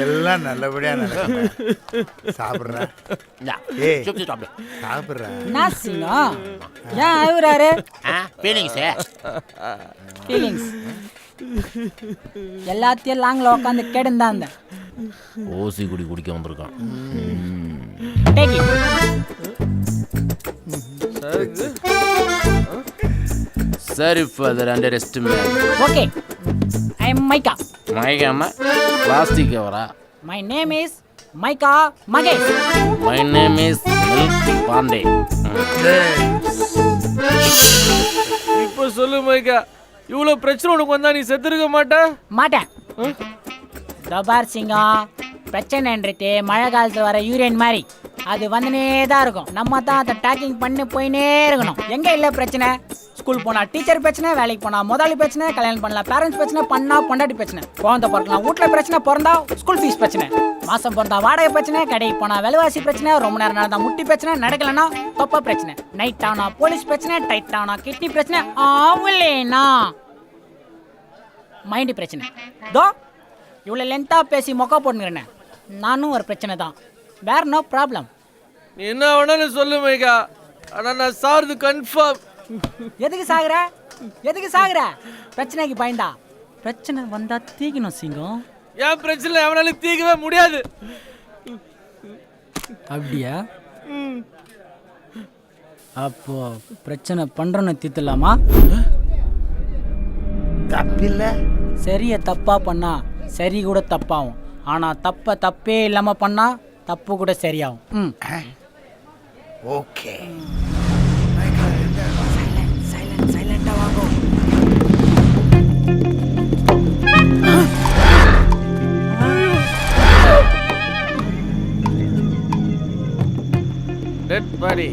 எல்லாம் நல்லபடியா நடக்கும். சாப்பிடுறேன். ஏய் சாப்பிடுறேன். என்ன சிங்கம்? ஏன் அழுகுறாரு? ஃபீலிங்ஸ் எல்லாத்தையும் லாங்கில் உட்காந்து கெடுந்தாந்த ஓசி குடிக்க வந்திருக்கான். சரி father underestimate. Okay, I am Maika. மைக்காம பிளாஸ்டிக் கவரா? My name is Maika Mahesh. My name is milk Pandey. இப்போ சொல்லு மைக்கா, இவ்வளோ பிரச்சனை உனக்கு வந்தா நீ செத்துருக்க மாட்டேன். தபார் சிங்கம், பிரச்சனைன்றது மழை காலத்தில் வர யூரியன் மாதிரி அது வந்துனே தான் இருக்கும். நம்ம தான் அதை டேக்கிங் பண்ணி போயினே இருக்கணும். எங்கே இல்லை பிரச்சனை? ஸ்கூல் போனால் டீச்சர் பிரச்சனை, வேலைக்கு போனால் முதலாளி பிரச்சனை, கல்யாணம் பண்ணலாம் பேரண்ட்ஸ் பிரச்சனை, பண்ணா பொண்டாட்டி பிரச்சனை, குழந்தை பிறக்கலாம் வீட்டில் பிரச்சனை, பிறந்தா ஸ்கூல் ஃபீஸ் பிரச்சனை, மாதம் பிறந்தா வாடகை பிரச்சனை, கடைக்கு போனால் விலைவாசி பிரச்சனை, ரொம்ப நேரம் நடந்தா முட்டி பிரச்சனை, நடக்கலைன்னா தொப்பை பிரச்சனை, நைட் ஆனா போலீஸ் பிரச்சனை, டைட் ஆனா கிட்னி பிரச்சனை, ஆவலேனா மைண்டு பிரச்சனை. தோ இவ்வளோ லென்த்தாக பேசி மொக்கா போட்டுங்கிறேன். நானும் ஒரு பிரச்சனை தான், வேற நோ ப்ராப்ளம். நீ என்ன வேணாலும் சொல்லு மைக்கா, ஆனால் நான் சார்து கன்ஃபார்ம். எதுக்கு சாகுற? பிரச்சனைக்கு பயந்தா? பிரச்சனை வந்தா தீக்கணும் சிங்கம். என் பிரச்சனை எவனாலும் தீக்கவே முடியாது. அப்படியா? அப்போ பிரச்சனை பண்றோன்னு தீர்த்துலாமா? தப்பில்ல. சரியை தப்பா பண்ணா சரி கூட தப்பாகும். ஆனா தப்பே இல்லாம பண்ணா தப்பு கூட சரியாகும். ஓகே, சைலண்டா வாங்கோ. Dead body.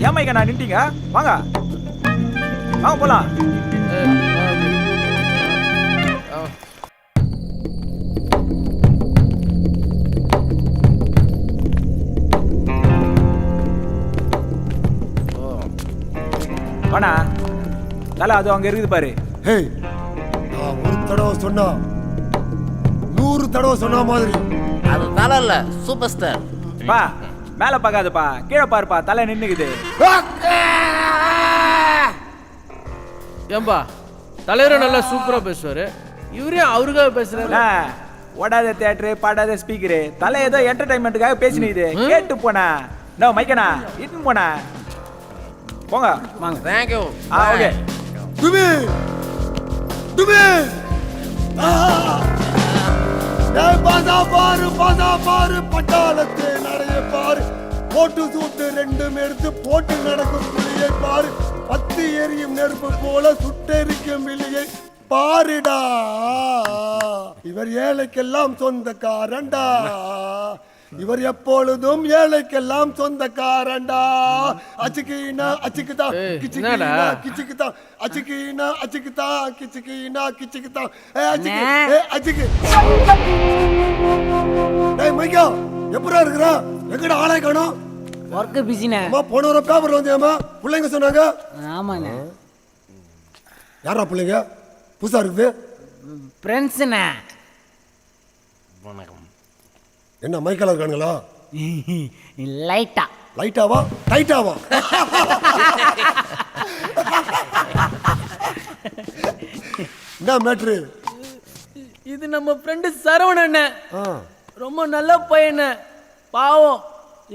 ஏன் மைக்கா நான் நின்ட்டீங்க? வாங்க போலாம். வாண்ணா, தலை அது அங்க இருக்குது பாரு. ஹேய், நான் ஒரு தடவை சொன்னா 100 தடவை சொன்ன மாதிரி. அது தலை இல்ல, சூப்பர் ஸ்டார். பா மேல பார்க்காதப்பா, கீழே பாருப்பா, தலை நின்னுக்குது. ஏன்பா தலைவரும் நல்லா சூப்பரா பேசுவாரு, இவரே அவருக்காக பேசுறாரு. ஓடாத தியேட்டரு, பாடாத ஸ்பீக்கரு, தலை ஏதோ என்டர்டைன்மெண்ட்டுக்காக பேசினது கேட்டு போனா. நோ மைக்கனா இட்டுன்னு போனா. போங்க வாங்க. Thank you. ஓகே. துபி பாரு பட்டாளத்தை நடைய பாரு, போட்டு சூட்டு 2 எடுத்து போட்டு நடக்கும் புலியை பாரு, 10 எரியும் நெருப்பு போல சுட்டெரிக்கும் விழியை பாருடா. இவர் ஏழைக்கெல்லாம் சொந்தக்காரண்டா, இவர் எப்பொழுதும் ஏழைக்கெல்லாம் சொந்தக்காரண்டா. அச்சுக்கீனா அச்சுக்குதா கிச்சுக்கீனா கிச்சுக்குதா, அச்சுக்கீனா அச்சுக்குதா கிச்சுக்கீனா கிச்சுக்குதா. அச்சுக்கு டேய் மைக்கா, எப்படா இருக்கற? எங்கடா ஆளே காணோம்? வர்க் பிஸினே. அம்மா போன ஒரு பேப்பர்ல வந்தேம்மா, பிள்ளைங்க சொன்னாங்க. ஆமாண்ணே. யாரா பிள்ளைங்க? புதுசா இருக்குது. ஃப்ரெண்ட்ஸ்ண்ணே. வணக்கம். என்ன மைக்கால இருக்கானுங்களா? லைட்டாவா டைட்டாவா? என்ன மேட்ரு? இது நம்ம ஃப்ரெண்டு சரவணன். ரொம்ப நல்ல பையன், பாவம்.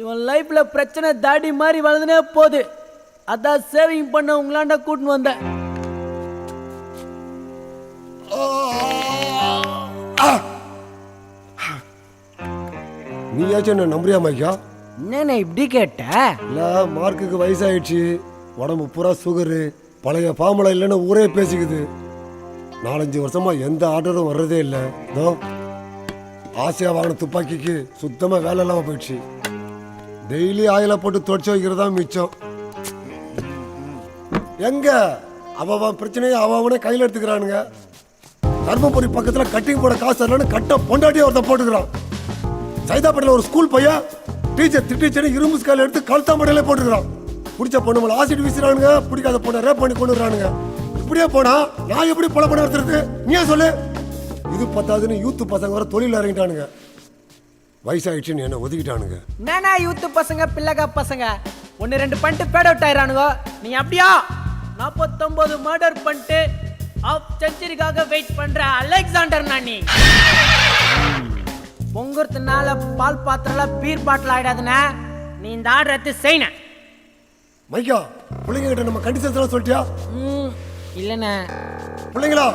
இவன் லைஃப்ல பிரச்சனை தாடி மாதிரி வளர்ந்துனே போகுது. அதான் சேவிங் பண்ண உங்களாண்ட கூட்டின்னு வந்தேன். நீயாச்சும் என்ன நம்புறியா மைக்கா? என்னண்ணே இப்படி கேட்ட? இல்ல, மார்க்குக்கு வயசாயிடுச்சு, உடம்பு பூரா சுகரு, பழைய பாம்பளை இல்லைன்னு ஊரே பேசிக்குது. 4-5 வருஷமா எந்த ஆர்டரும் வர்றதே இல்லை. இதோ ஆசையா வாங்கின துப்பாக்கிக்கு சுத்தமா வேலை இல்லாம போயிடுச்சு. டெய்லி ஆயில போட்டு தொடச்சு வைக்கிறதா மிச்சம். எங்க அவன் பிரச்சனையை அவனே கையில் எடுத்துக்கிறானுங்க. தர்மபுரி பக்கத்துல கட்டிங் போட காசு இல்லைன்னு கட்ட பொண்டாட்டியை ஒருத்த போட்டுக்கிறான். சைதாப்பேட்டையில் ஒரு ஸ்கூல் பையன் டீச்சர் திட்டிச்சனு இரும்பு ஸ்கேல் எடுத்து கழுத்தாம்படையில போட்டுக்கிறான். பிடிச்ச பொண்ணு மேல ஆசிட் வீசுறானுங்க, பிடிக்காத பொண்ணை ரேப் பண்ணி கொண்டு வர்றானுங்க. இப்படியே போனா நான் எப்படி பொல பண்ண நடத்துறது? நீயே சொல்லு. இது பத்தாதுன்னு யூத்து பசங்க வர தொழில் இறங்கிட்டானுங்க. வயசாயிடுச்சுன்னு என்ன ஒதுக்கிட்டானுங்க. என்னண்ணா யூத்து பசங்க பிள்ளைகா பசங்க 1-2 பண்ணிட்டு பேட் அவுட் ஆயிரானுங்க. நீ அப்படியா 49 மர்டர் பண்ணிட்டு ஆஃப் செஞ்சுரிக்காக வெயிட் பண்ற அலெக்சாண்டர் நானி. பொங்குறதுனால பால் பாத்திரம் பீர் பாட்டில் ஆயிடாதுண்ணா. நீ இந்த ஆர்டர் எடுத்து செய்யணும். மைக்கா, பிள்ளைங்க கிட்ட நம்ம கண்டிஷன்ஸ் எல்லாம் சொல்லிட்டியா? இல்லைண்ணே. பிள்ளைங்களா,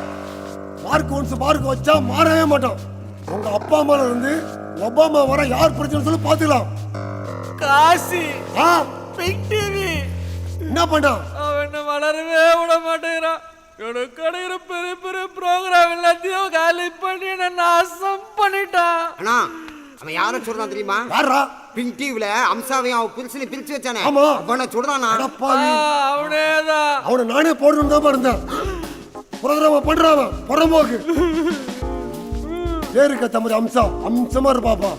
மார்க் ஒன்ஸ் மார்க் வச்சா மாறவே மாட்டோம். உங்க அப்பா அம்மால இருந்து ஒபாமா வர யார் பிரச்சனை சொல்லி பாத்துக்கலாம். காசி ஆ, பிக் டிவி என்ன பண்ணா? அவன் என்ன வளரவே விட மாட்டேங்கிறான். எனக்கு கிடைக்கிற பெரிய பெரிய ப்ரோக்ராம் எல்லாத்தையும் காலி பண்ணி என்ன நாசம் பண்ணிட்டான். அண்ணா அவன் யாரை சொல்றான் தெரியுமா? யாரா? பிங்க் டிவில அம்சாவையும் அவன் பிரிச்சு பிரிச்சு வச்சானே, ஆமா. அவனை சொல்றானா? அடப்பாவி. அவனேதான். அவனை நானே போடணும் தான் இருந்தேன். ப்ரோக்ராம பண்றான் புறம்போக்கு. பேருக்கு தம்பி அம்சா அம்சமா இருப்பாப்பா.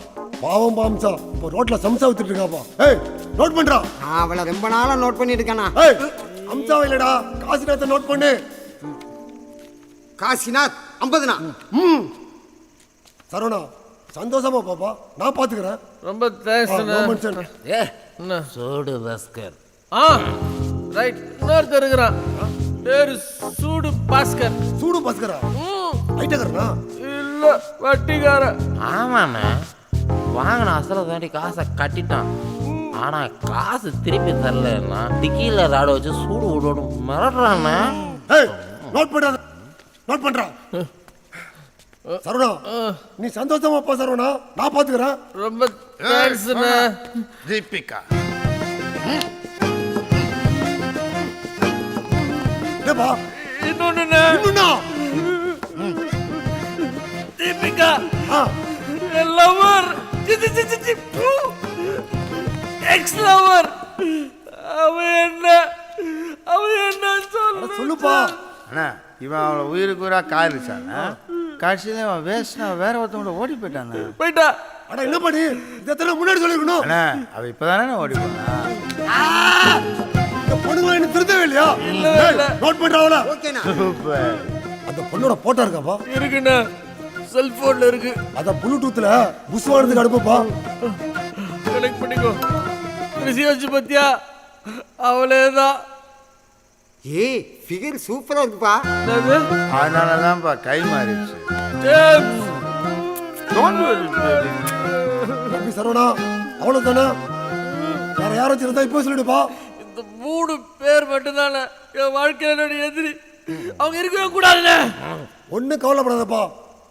பாவம் அம்சா இப்போ ரோட்ல சம்சா வித்துட்டு இருக்காப்பா. ஏய், நோட் பண்றா. நான் அவளை ரொம்ப நாளா நோட் பண்ணிட்டு இருக்கேனா. ஏய், அம்சாவை இல்லடா, காசிநாத்தை நோட் பண்ணு. காசிநாத் 50 சரவணா, சந்தோஷமா பாப்பா, நான் பாத்துக்கிறேன். ரொம்ப தேங்க்ஸ். no mention. ஏ சூடு பாஸ்கர். ரைட், இன்னொருத்தர் இருக்கிறான். பேரு சூடு பாஸ்கர். சூடு பாஸ்கரா? ஐட்டகரனா? இல்ல, வட்டிக்கார. ஆமாண்ணே, வாங்கின அசலை தாண்டி காசை கட்டிட்டான். ஆனா காசு திருப்பி தரலன்னா டிக்கியில ராட வச்சு சூடு விடணும் மிரட்டுறாண்ணே. ஏய், நோட் பண்றா, நோட் பண்றா. சரவணா, நீ சந்தோஷமா போ சரவணா, நான் பாத்துக்கிறேன். ரொம்ப தேங்க்ஸ்ண்ணே. தீபிகா, ஏப்பா, இன்னொன்னுண்ணே. இன்னும்னா? தீபிகா ஆ, லவர், எக்ஸ் லவர். அவன் என்ன அட சொல்லுப்பா. அண்ணா இவன் அவளை உயிருக்கு உயிரா காரிச்சானா, கடைசியில அவன் வேஸ்ட்னா வேற ஒருத்தவங்க ஓடி போயிட்டானே. போயிட்டா. அட என்ன பண்ணி இதெல்லாம் முன்னாடி சொல்லிருக்கணும். அண்ணா அவ இப்பதானே ஓடி போனா. இந்த பொண்ணுங்களை என்ன திருத்தவே இல்லையா? நோட் பண்றாவல. ஓகேண்ணா. சூப்பர். அந்த பொண்ணோட போட்டோ இருக்காப்பா. இருக்குண்ணே, செல்போன்ல இருக்கு. அத ப்ளூடூத்ல புஷ்வானத்துக்கு அனுப்புப்பா. கனெக்ட் பண்ணிக்கோ. ரிசீவ் பத்தியா? அவளேதான். ஏய், ஃபிகர் சூப்பரா இருக்குப்பா. அதனாலதான்ப்பா கை மாறிடுச்சு. தம்பி சரவணா, அவ்வளவு தானே? வேற யாராச்சும் இருந்தா இப்போ சொல்லிடுப்பா. இந்த 3 பேர் மட்டும்தானே என் வாழ்க்கையில எதிரி. அவங்க இருக்கவே கூடாதுண்ணே. ஒன்னும் கவலைப்படாதப்பா,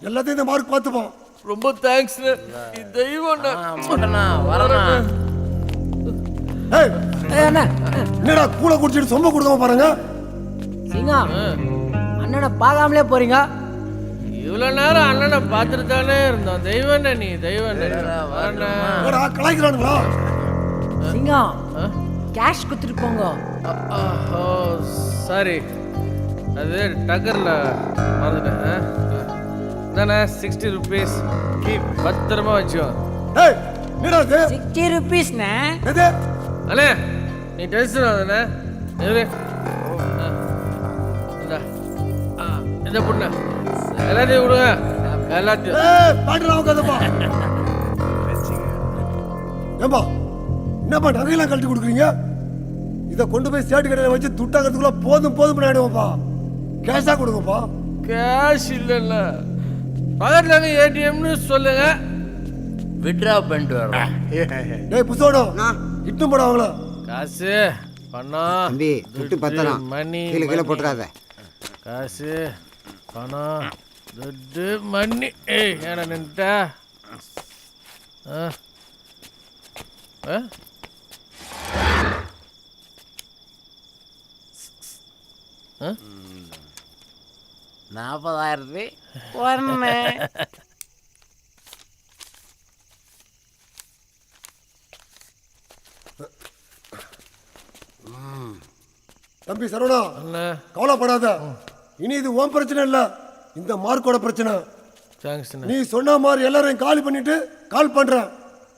எல்லாத்தையும் இந்த மார்க் பார்த்துப்போம். ரொம்ப தேங்க்ஸ். தெய்வம். போட்டண்ணா வரண்ணா. ஏய், என்னடா கூல குடிச்சிட்டு சொம்ப கொடுக்காம பாருங்க. சிங்கம், அண்ணனை பார்க்காமலே போறீங்க. இவ்வளவு நேரம் அண்ணனை பார்த்துட்டு தானே இருந்தோம். தெய்வம் நீ, தெய்வம். என்னடா கலாய்க்கிறானுங்களா? சிங்கம், கேஷ் குத்துட்டு போங்க. சாரி, அது டக்கர்ல மறந்துட்டேன். தானே 60 rupees. கீப், பத்திரமா வச்சுக்கோ. ஏய், என்னடா இது? 60 rupeesண்ணே. எது? அண்ணே, நீ டென்ஷன் ஆகுதுண்ணே. இந்த பொண்ணு எல்லாத்தையும் விடுங்க, எல்லாத்தையும். ஏய், பாட்டுல உட்காந்துப்பா. ஏம்பா, என்னப்பா நகையெல்லாம் கழட்டி கொடுக்குறீங்க? இதை கொண்டு போய் ஸ்டேட் கடையில் வச்சு துட்டாக்கிறதுக்குள்ள போதும் போதும் ஆயிடுவோம்ப்பா. கேஷா கொடுங்கப்பா. கேஷ் இல்லைல்ல, பக்கத்துல ஏடிஎம்னு சொல்லுங்க, விட்ரா பண்ணிட்டு வரோம். டேய் புசோடம், இட்டும் போட அவங்கள. காசு பணம் தம்பி துட்டு பத்தலாம், மணி கீழே கீழே போட்டுறாத. காசு பணம் துட்டு மணி. ஏய், ஏடா நின்ட்டா? ஆ 40,000 ஒண்ணு. தம்பி சரவணா, அண்ணா கவலைப்படாத. இனி இது உன் பிரச்சனை இல்ல, இந்த மார்க்கோட பிரச்சனை. தேங்க்ஸ். நீ சொன்ன மாதிரி எல்லாரையும் காலி பண்ணிட்டு கால் பண்றேன்.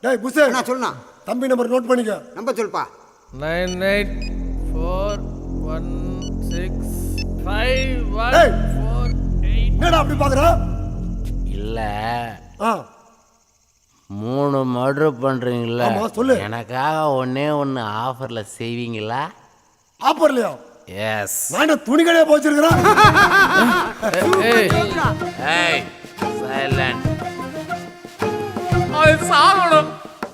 டேய் புசே, நான் சொல்லணும். தம்பி நம்பர் நோட் பண்ணிக்க. நம்ப சொல்லுப்பா. ஏய், என்னடா அப்படி பாக்குற? இல்ல ஆ, 3 மர்டர் பண்றீங்களா? ஆமா, சொல்லு. எனக்காக ஒண்ணே ஒன்று ஆஃபர்ல செய்வீங்களா? ஆப்பர்லையா? எஸ். நான் என்ன துணி கடையா போச்சிருக்கிறேன்? ஏய் சைலண்ட். அது சாகணும்.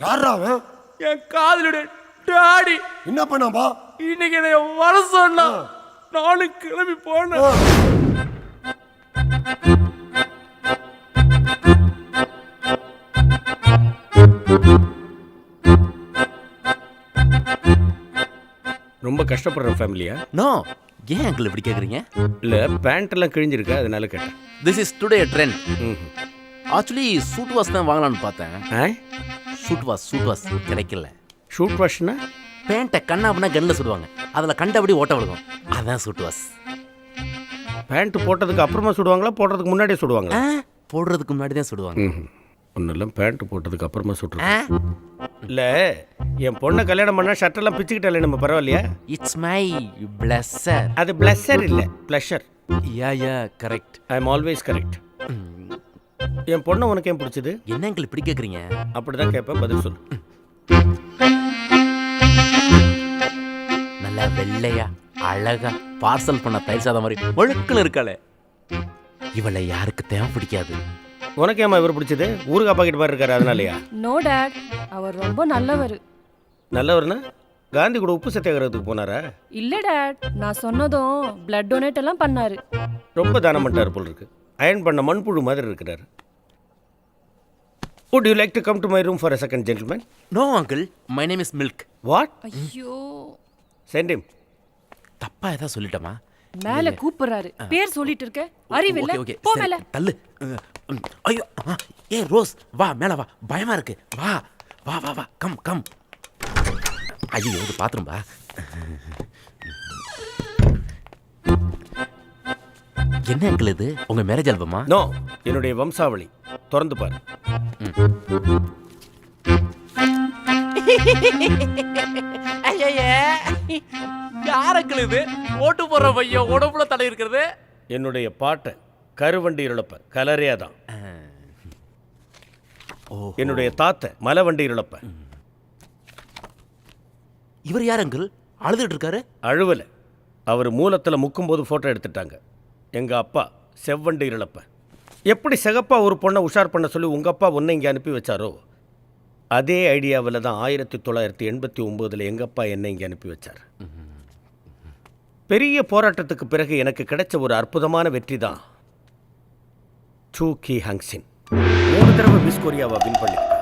யாரா அவன்? என் காதலுடைய டாடி என்ன பண்ணாம்பா? இன்னைக்கு என்னை வர சொன்னா நானும் கிளம்பி போனேன். ரொம்ப கஷ்டப்படுற ஃபேமிலியா? நோ, ஏன் அங்கிள் இப்படி கேக்குறீங்க? இல்லை பேண்ட் எல்லாம் கிழிஞ்சிருக்கு அதனால கேட்டேன். This is today trend. ம். ஆக்சுவலி சூட் வாஷ் தான் வாங்கலாம்னு பார்த்தேன். ஆ சூட் வாஷ் கிடைக்கல. ஷூட் வாஷ்னா? பேண்ட்டை கண்ணா அப்படின்னா கண்ணில் சுடுவாங்க, அதில் கண்டபடி ஓட்ட விடுவோம், அதான் சூட் வாஷ். பேண்ட் போட்டதுக்கு அப்புறமா சுடுவாங்களா போடுறதுக்கு முன்னாடியே சுடுவாங்களா? போடுறதுக்கு முன்னாடி தான் சுடுவாங்க. ஒன்றும் பேண்ட் போட்டதுக்கு அப்புறமா சுட்டுருவாங்க. இல்லை என் பொண்ணை கல்யாணம் பண்ணால் ஷர்ட்டெல்லாம் பிச்சுக்கிட்டாலே நம்ம பரவாயில்லையா? It's my pleasure. அது பிளஸ்ஸர் இல்லை pleasure. Yeah correct. I am always correct. என் பொண்ணை உனக்கு ஏன் பிடிச்சது? என்ன அங்கிள் இப்படி கேட்குறீங்க? அப்படிதான் கேட்பேன், பதில் சொல்லு. நல்லா வெள்ளையா அழகா பார்சல் பண்ண தயிர் சாதம் மாதிரி ஒழுக்குன்னு இருக்காளே, இவளை யாருக்கு தேவை பிடிக்காது. உனக்கு ஏமா இவர் பிடிச்சது? ஊருகா பாக்கெட் மாதிரி இருக்காரு அதனாலயா? நோ டாட், அவர் ரொம்ப நல்லவர். நல்லவர்னா காந்தி கூட உப்பு சத்தியாகிரகத்துக்கு போனாரா? இல்ல டாட், நான் சொன்னதும் பிளட் டொனேட் எல்லாம் பண்ணாரு. ரொம்ப தானம் பண்ணிட்டார் போல் இருக்கு. அயன் பண்ண மண்புழு மாதிரி இருக்கிறாரு. Would you like to come to my room for a second, gentleman? No uncle, my name is milk. What? ஐயோ, Send him. தப்பா ஏதாவது சொல்லிட்டோமா? மேல கூப்பிடுறாரு. பேர் சொல்லிட்டு இருக்க, அறிவில்ல? ஓகே போ சரி, மேல. தள்ளு. ஐயோ ஏ ரோஸ், வா மேல வா, பயமா இருக்கு, வா வா வா வா, கம் கம். ஐயோ இது பாத்ரூம் வா. என்ன அங்கிள் இது உங்க மேரேஜ் ஆல்பமா? நோ, என்னுடைய வம்சாவளி. திறந்து பாரு. யார் அங்கிள் இது? ஓட்டு போற பையன் உடம்புல தடை இருக்கிறது. என்னுடைய பாட்டை கருவண்டி இழப்ப கலரையா தான். என்னுடைய தாத்தை மலைவண்டி இழப்ப. இவர் யார் அங்கிள்? அழுதுட்டு இருக்காரு. அழுவல, அவர் மூலத்தில் முக்கும்போது ஃபோட்டோ எடுத்துட்டாங்க. எங்கள் அப்பா செவ்வண்டி இழப்ப. எப்படி சிகப்பா ஒரு பொண்ணை உஷார் பண்ண சொல்லி உங்கள் அப்பா ஒன்றை இங்கே அனுப்பி வச்சாரோ, அதே ஐடியாவில் தான் 1989 எங்கள் அப்பா என்னை இங்கே அனுப்பி வச்சார். பெரிய போராட்டத்துக்கு பிறகு எனக்கு கிடைச்ச ஒரு அற்புதமான வெற்றி தான் சூ கி ஹங்சின். 3 தடவை மிஸ் கொரியாவை வின் பண்ணியிருக்கா.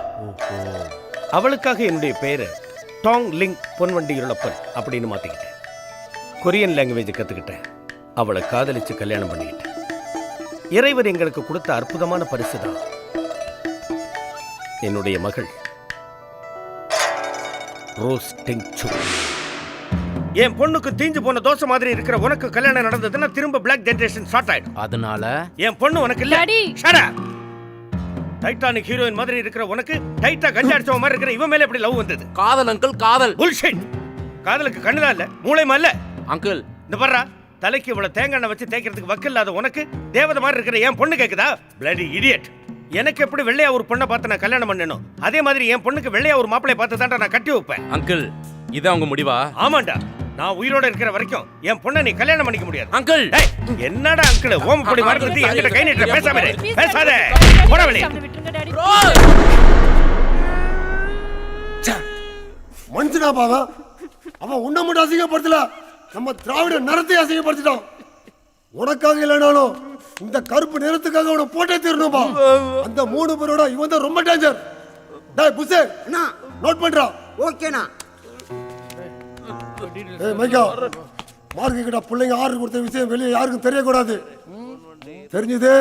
அவளுக்காக என்னுடைய பேரை டாங் லிங் பொன்வண்டி இருளப்பன் அப்படின்னு மாற்றிக்கிட்டேன். கொரியன் லாங்குவேஜ் கற்றுக்கிட்டேன். அவளை காதலிச்சு கல்யாணம் பண்ணிக்கிட்டேன். இறைவர் எங்களுக்கு கொடுத்த அற்புதமான பரிசு தான் என்னுடைய மகள் ரோஸ் டெங்சு. என் பொண்ணுக்கு தீஞ்சு போன தோசை மாதிரி இருக்கிற உனக்கு கல்யாணம் நடந்ததுன்னா திரும்ப பிளாக் ஜெனரேஷன் ஸ்டார்ட் ஆயிடும். அதனால என் பொண்ணு உனக்கு இல்ல. Daddy. Shut up. Titanic heroine மாதிரி இருக்கிற உனக்கு டைட்டா கஞ்சா அடிச்சவ மாதிரி இருக்கிற இவன் மேல எப்படி லவ் வந்தது? காதல் அங்கிள், காதல். புல்ஷிட். காதலுக்கு கண்ணுல இல்ல, மூளைமா இல்ல. அங்கிள் இந்த பர்றா, தலைக்கு இவ்வளவு தேங்காய் எண்ணெய் வச்சு தேய்க்கிறதுக்கு வக்கு இல்லாத உனக்கு தேவதை மாதிரி இருக்கிற என் பொண்ணு கேக்குதா? Bloody idiot. எனக்கு எப்படி வெள்ளையா ஒரு பொண்ணை பார்த்து நான் கல்யாணம் பண்ணணும், அதே மாதிரி என் பொண்ணுக்கு வெள்ளையா ஒரு மாப்பிளைய பார்த்து தான் நான் கட்டி வைப்பேன். அங்கிள், இதான் உங்க முடிவா? ஆமாண்டா, நான் உயிரோட இருக்கிற வரைக்கும் என் பொண்ணை நீ கல்யாணம் பண்ணிக்க முடியாது. அங்கிள். ஏய், என்னடா அங்கிள் ஓமப்படி மறந்துட்டு என்கிட்ட கை நீட்ட பேசாம இரு. பேசாத, போட வெளிய. அவனை விட்டுருங்க டாடி. மனுஷனா பாவா, அவன் உன்னை மட்டும் அசிங்கப்படுத்தல, நம்ம திராவிட நிறத்தை அசிங்கப்படுத்திட்டான். உனக்காக இல்லைனாலும் இந்த கருப்பு நிறத்துக்காக அவனை போட்டே தீரணும்பா. அந்த 3 பேரோட இவன் தான் ரொம்ப டேஞ்சர். டேய் புஷே, அண்ணா நோட் பண்றா. ஓகேண்ணா. ஏய் மைக்கா, மார்க்கு கிட்ட பிள்ளைங்க ஆர்டர் கொடுத்த விஷயம் வெளியே யாருக்கும் தெரியக்கூடாது. தெரிஞ்சது?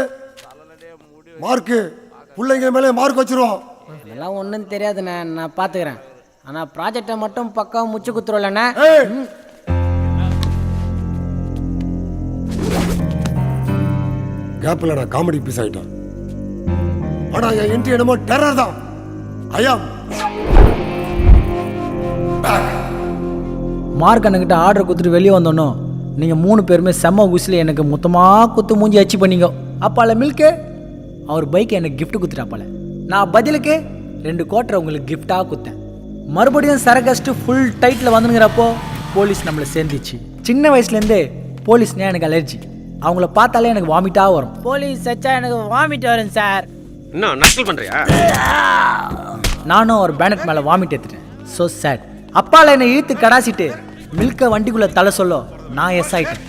மார்க்கு பிள்ளைங்க மேலே மார்க் வச்சிருவோம். அதெல்லாம் ஒன்றும் தெரியாதுண்ணே, நான் பார்த்துக்கிறேன். ஆனால் ப்ராஜெக்டை மட்டும் பக்காவும் முச்சு குத்துருவலண்ணே. ஏய், கேப்ல நான் காமெடி பீஸ் ஆயிட்டேன். ஆனா என் என்ட்ரி என்னமோ டெரர் தான். ஐ ஆம் பேக். மார்க் அண்ணங்கிட்ட ஆர்டர் கொடுத்துட்டு வெளியே வந்தோன்னோ நீங்கள் 3 பேருமே செம்ம உசில் எனக்கு மொத்தமாக குத்து மூஞ்சி அச்சு பண்ணீங்க. அப்பால மில்க்கு அவர் பைக்கை எனக்கு gift கொடுத்துட்டாப்பால. நான் பதிலுக்கு 2 குவார்ட்டர் உங்களுக்கு கிஃப்டாக கொடுத்தேன். மறுபடியும் சரகஸ்ட்டு ஃபுல் டைட்டில் வந்துங்கிறப்போ போலீஸ் நம்மளை சேர்ந்துச்சு. சின்ன வயசுலேருந்தே போலீஸ்னே எனக்கு அலர்ஜி. அவங்கள பார்த்தாலே எனக்கு வாமிட்டாக வரும். போலீஸ் வச்சா எனக்கு வாமிட் வரும் சார். என்ன நக்கல் பண்றியா? நானும் ஒரு பேனட் மேலே வாமிட் எடுத்துட்டேன். So sad. அப்பால என்னை இழுத்து கடாசிட்டு மில்கை வண்டிக்குள்ளே தலை சொல்ல நான் எஸ் ஆயிட்டேன்.